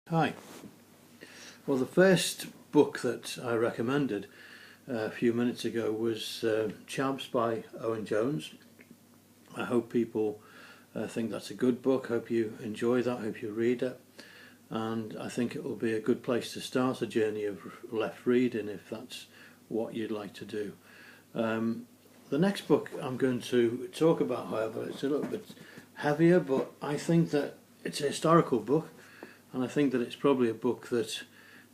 Hi. Well, the first book that I recommended a few minutes ago was Chabs by Owen Jones. I hope people think that's a good book. Hope you enjoy that. Hope you read it. And I think it will be a good place to start a journey of left reading if that's what you'd like to do. The next book I'm going to talk about, however, it's a little bit heavier, but I think that it's a historical book. And I think that it's probably a book that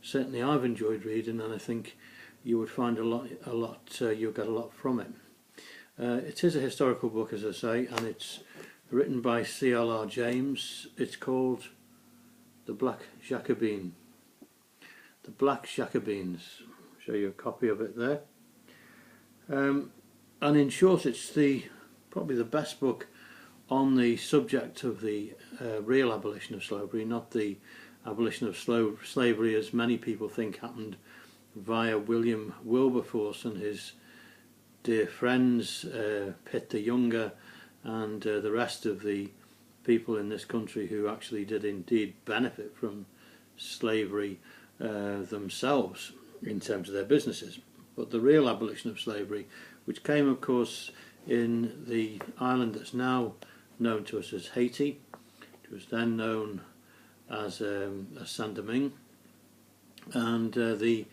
certainly I've enjoyed reading, and I think you would find you'll get a lot from it. It is a historical book, as I say, and it's written by CLR James. It's called The Black Jacobins. The Black Jacobins. I'll show you a copy of it there. And in short, it's probably the best book on the subject of the real abolition of slavery, not the abolition of slavery as many people think happened via William Wilberforce and his dear friends, Pitt the Younger, and the rest of the people in this country who actually did indeed benefit from slavery themselves in terms of their businesses. But the real abolition of slavery, which came of course in the island that's now known to us as Haiti. It was then known as Saint-Domingue, and the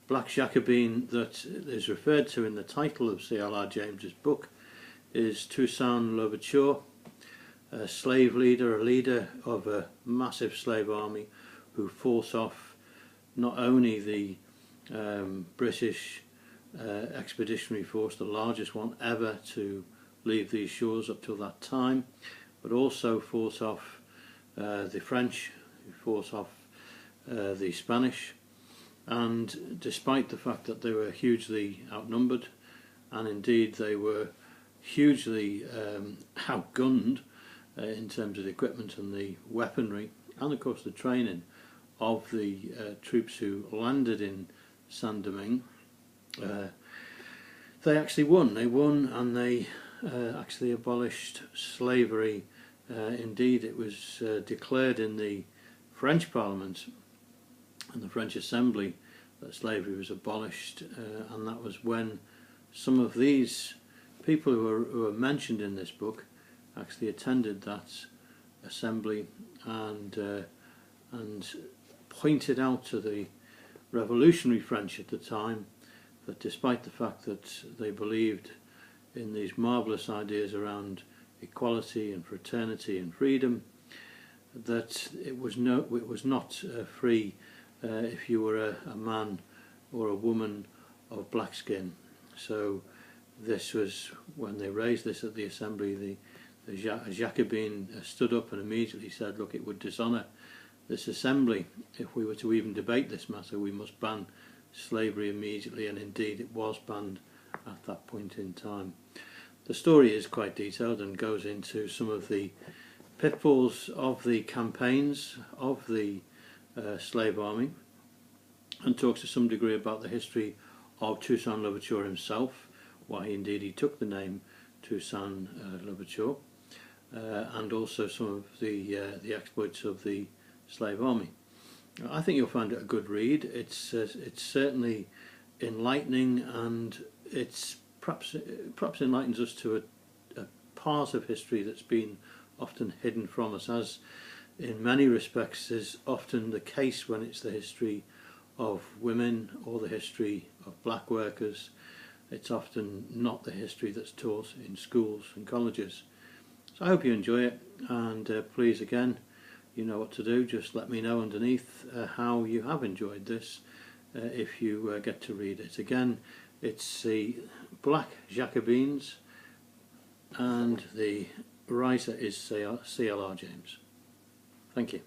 Black Jacobin that is referred to in the title of CLR James's book is Toussaint Louverture, a slave leader, a leader of a massive slave army who fought off not only the British expeditionary force, the largest one ever to leave these shores up till that time, but also fought off the French, who fought off the Spanish, and despite the fact that they were hugely outnumbered, and indeed they were hugely outgunned in terms of the equipment and the weaponry, and of course the training of the troops who landed in Saint-Domingue, they actually won. They won, and they actually abolished slavery. Indeed, it was declared in the French Parliament and the French Assembly that slavery was abolished, and that was when some of these people who are mentioned in this book actually attended that assembly and pointed out to the revolutionary French at the time that despite the fact that they believed in these marvellous ideas around equality and fraternity and freedom, that it was not free if you were a man or a woman of black skin. So this was when they raised this at the assembly. The Jacobin stood up and immediately said, look, it would dishonour this assembly if we were to even debate this matter. We must ban slavery immediately, and indeed it was banned at that point in time. The story is quite detailed and goes into some of the pitfalls of the campaigns of the slave army, and talks to some degree about the history of Toussaint Louverture himself, why indeed he took the name Toussaint Louverture, and also some of the exploits of the slave army. I think you'll find it a good read. It's certainly enlightening, and it's perhaps enlightens us to a part of history that's been often hidden from us, as in many respects is often the case when it's the history of women or the history of black workers. It's often not the history that's taught in schools and colleges. So I hope you enjoy it, and please, again, you know what to do. Just let me know underneath how you have enjoyed this if you get to read it. Again, it's the Black Jacobins, and the writer is CLR James. Thank you.